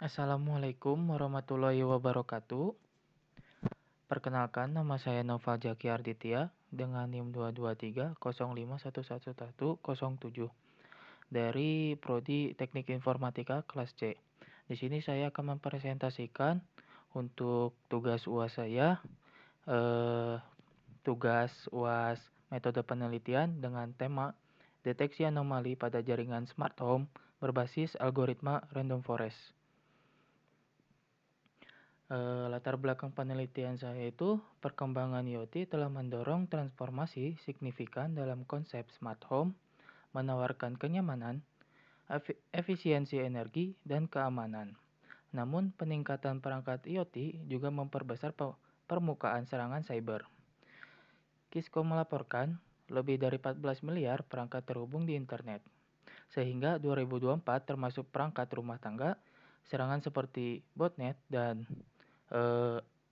Assalamualaikum warahmatullahi wabarakatuh. Perkenalkan, nama saya Noval Jaki Arditya dengan NIM 22305111107 dari Prodi Teknik Informatika kelas C. Di sini saya akan mempresentasikan untuk tugas UAS saya, tugas UAS metode penelitian dengan tema deteksi anomali pada jaringan smart home berbasis algoritma random forest. Latar belakang penelitian saya itu, perkembangan IoT telah mendorong transformasi signifikan dalam konsep smart home, menawarkan kenyamanan, efisiensi energi, dan keamanan. Namun, peningkatan perangkat IoT juga memperbesar permukaan serangan cyber. Kisco melaporkan lebih dari 14 miliar perangkat terhubung di internet, sehingga 2024 termasuk perangkat rumah tangga, serangan seperti botnet dan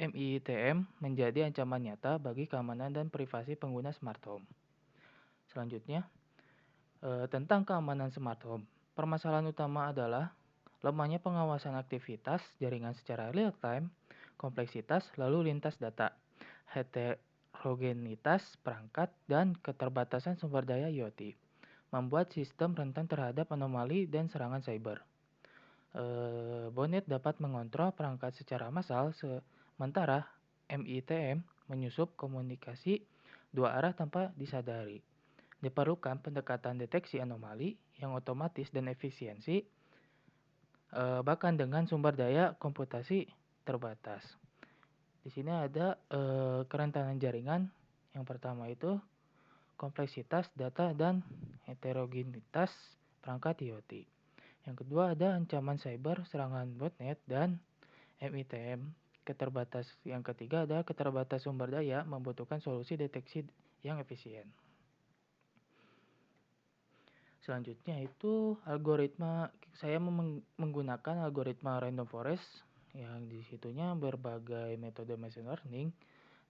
MITM menjadi ancaman nyata bagi keamanan dan privasi pengguna smart home. Selanjutnya, tentang keamanan smart home. Permasalahan utama adalah lemahnya pengawasan aktivitas jaringan secara real time, kompleksitas lalu lintas data, heterogenitas perangkat, dan keterbatasan sumber daya IoT, membuat sistem rentan terhadap anomali dan serangan cyber. Botnet dapat mengontrol perangkat secara massal, sementara MITM menyusup komunikasi dua arah tanpa disadari. Diperlukan pendekatan deteksi anomali yang otomatis dan efisiensi, bahkan dengan sumber daya komputasi terbatas. Di sini ada kerentanan jaringan. Yang pertama itu kompleksitas data dan heterogenitas perangkat IoT. Yang kedua ada ancaman cyber, serangan botnet, dan MITM. Yang ketiga adalah keterbatasan sumber daya membutuhkan solusi deteksi yang efisien. Selanjutnya itu algoritma, saya menggunakan algoritma random forest yang disitunya berbagai metode machine learning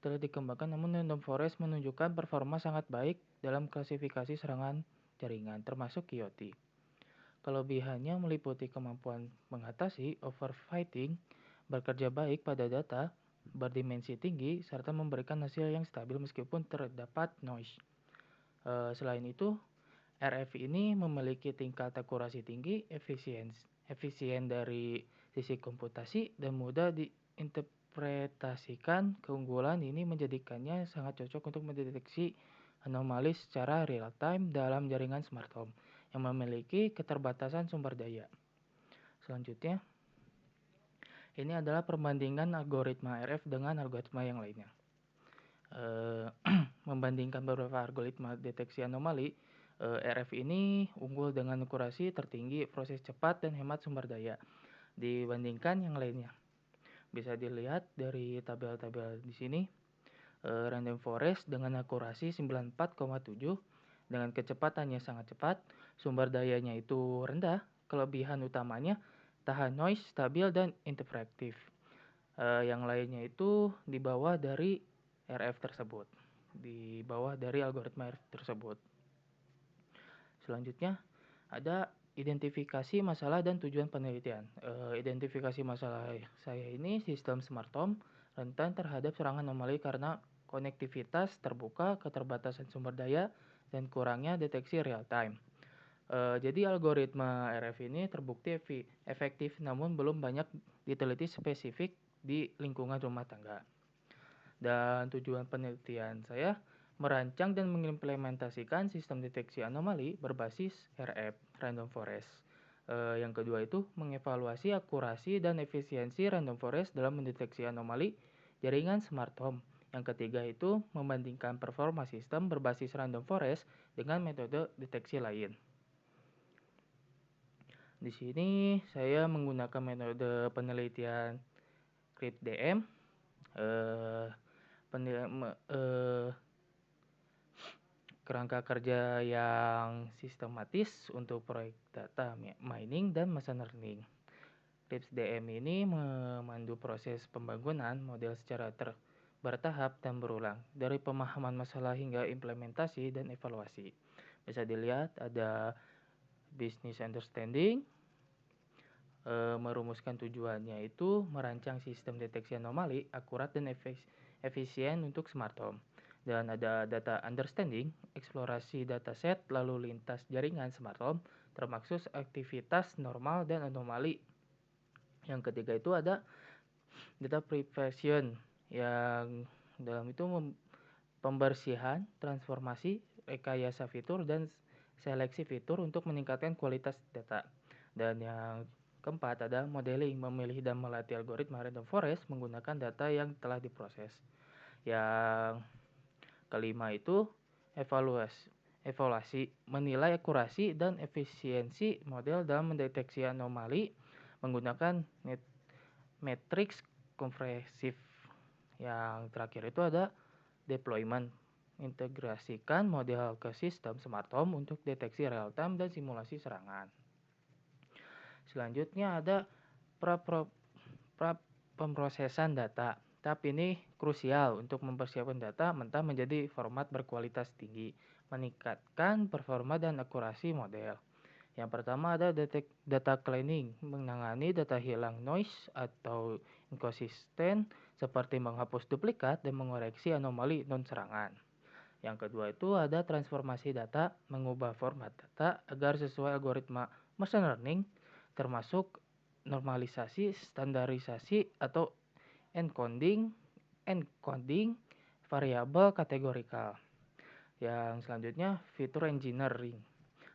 telah dikembangkan, namun random forest menunjukkan performa sangat baik dalam klasifikasi serangan jaringan termasuk IoT. Kelebihannya meliputi kemampuan mengatasi overfitting, bekerja baik pada data berdimensi tinggi, serta memberikan hasil yang stabil meskipun terdapat noise. Selain itu, RF ini memiliki tingkat akurasi tinggi, efisien dari sisi komputasi, dan mudah diinterpretasikan. Keunggulan ini menjadikannya sangat cocok untuk mendeteksi anomali secara real time dalam jaringan smart home yang memiliki keterbatasan sumber daya. Selanjutnya, ini adalah perbandingan algoritma RF dengan algoritma yang lainnya. Membandingkan beberapa algoritma deteksi anomali, RF ini unggul dengan akurasi tertinggi, proses cepat, dan hemat sumber daya dibandingkan yang lainnya. Bisa dilihat dari tabel-tabel di sini. Random forest dengan akurasi 94,7 dengan kecepatannya sangat cepat, sumber dayanya itu rendah, kelebihan utamanya tahan noise, stabil, dan interaktif. Yang lainnya itu di bawah dari RF tersebut, di bawah dari algoritma RF tersebut. Selanjutnya ada identifikasi masalah dan tujuan penelitian. Identifikasi masalah saya ini sistem smart home rentan terhadap serangan anomali karena konektivitas terbuka, keterbatasan sumber daya, dan kurangnya deteksi real time. Jadi algoritma RF ini terbukti efektif namun belum banyak diteliti spesifik di lingkungan rumah tangga. Dan tujuan penelitian saya merancang dan mengimplementasikan sistem deteksi anomali berbasis RF, Random Forest. Yang kedua itu mengevaluasi akurasi dan efisiensi Random Forest dalam mendeteksi anomali jaringan smart home. Yang ketiga itu membandingkan performa sistem berbasis Random Forest dengan metode deteksi lain. Di sini saya menggunakan metode penelitian CryptDM, kerangka kerja yang sistematis untuk proyek data mining dan machine learning. CryptDM ini memandu proses pembangunan model secara bertahap dan berulang, dari pemahaman masalah hingga implementasi dan evaluasi. Bisa dilihat ada business understanding, Merumuskan tujuannya itu merancang sistem deteksi anomali akurat dan efisien untuk smart home. Dan ada data understanding, eksplorasi dataset lalu lintas jaringan smart home, termasuk aktivitas normal dan anomali. Yang ketiga itu ada data preparation, yang dalam itu pembersihan, transformasi, rekayasa fitur, dan seleksi fitur untuk meningkatkan kualitas data. Dan yang keempat ada modeling, memilih dan melatih algoritma random forest menggunakan data yang telah diproses. Yang kelima itu evaluasi, menilai akurasi dan efisiensi model dalam mendeteksi anomali menggunakan matriks kompresif. Yang terakhir itu ada deployment, integrasikan model ke sistem smart home untuk deteksi real time dan simulasi serangan. Selanjutnya ada pemrosesan data. Tahap ini krusial untuk mempersiapkan data mentah menjadi format berkualitas tinggi, meningkatkan performa dan akurasi model. Yang pertama ada data cleaning, menangani data hilang noise atau inkonsisten seperti menghapus duplikat dan mengoreksi anomali non-serangan. Yang kedua itu ada transformasi data, mengubah format data agar sesuai algoritma machine learning, termasuk normalisasi, standarisasi, atau encoding variabel kategorikal. Yang selanjutnya fitur engineering,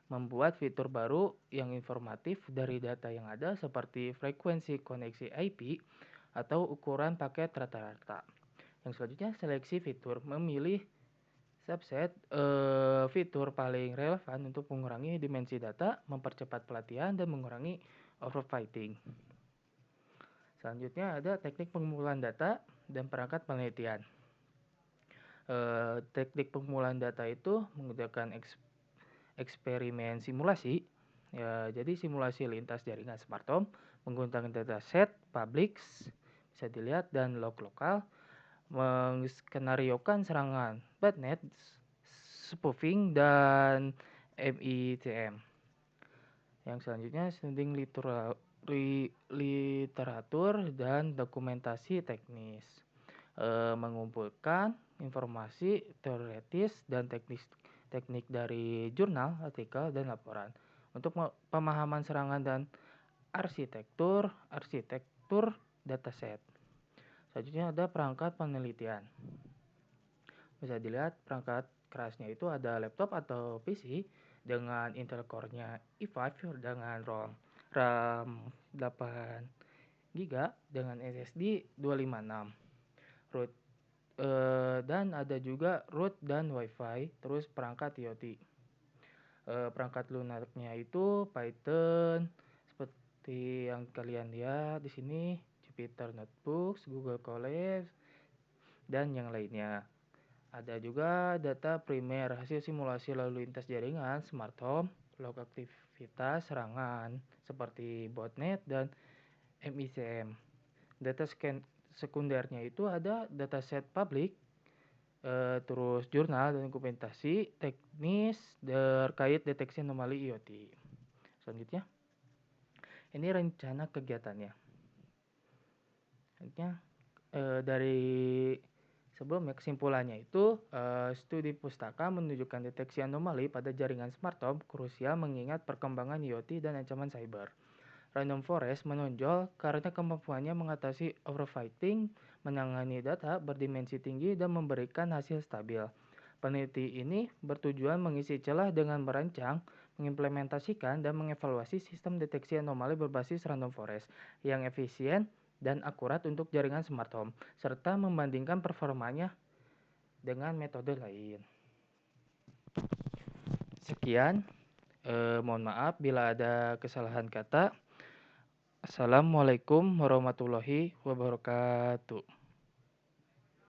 membuat fitur baru yang informatif dari data yang ada seperti frekuensi koneksi IP atau ukuran paket rata-rata. Yang selanjutnya seleksi fitur, memilih subset fitur paling relevan untuk mengurangi dimensi data, mempercepat pelatihan, dan mengurangi overfitting. Selanjutnya ada teknik pengumpulan data dan perangkat penelitian. Teknik pengumpulan data itu menggunakan eksperimen simulasi. Ya, jadi simulasi lintas jaringan smart home menggunakan dataset public, bisa dilihat, dan log lokal, menskenariokan serangan botnet, spoofing, dan MITM. Yang selanjutnya studi literatur dan dokumentasi teknis, mengumpulkan informasi teoretis dan teknik dari jurnal, artikel, dan laporan untuk pemahaman serangan dan arsitektur dataset. Selanjutnya ada perangkat penelitian. Bisa dilihat perangkat kerasnya itu ada laptop atau PC dengan Intel Core-nya i5 dengan RAM 8 GB dengan SSD 256, root dan ada juga root dan WiFi, terus perangkat IoT. Perangkat lunaknya itu Python seperti yang kalian lihat di sini, Jupyter Notebooks, Google Colab, dan yang lainnya. Ada juga data primer, hasil simulasi lalu lintas jaringan smart home, log aktivitas serangan seperti botnet dan MICM. Data sekundernya itu ada dataset publik, terus jurnal dan dokumentasi teknis terkait deteksi anomali IoT. Selanjutnya, ini rencana kegiatannya. Selanjutnya, dari sebelumnya kesimpulannya itu studi pustaka menunjukkan deteksi anomali pada jaringan smart home krusial mengingat perkembangan IoT dan ancaman cyber. Random forest menonjol karena kemampuannya mengatasi overfitting, menangani data berdimensi tinggi, dan memberikan hasil stabil. Peneliti ini bertujuan mengisi celah dengan merancang, mengimplementasikan, dan mengevaluasi sistem deteksi anomali berbasis random forest yang efisien dan akurat untuk jaringan smart home, serta membandingkan performanya dengan metode lain. Sekian, mohon maaf bila ada kesalahan kata. Assalamualaikum warahmatullahi wabarakatuh.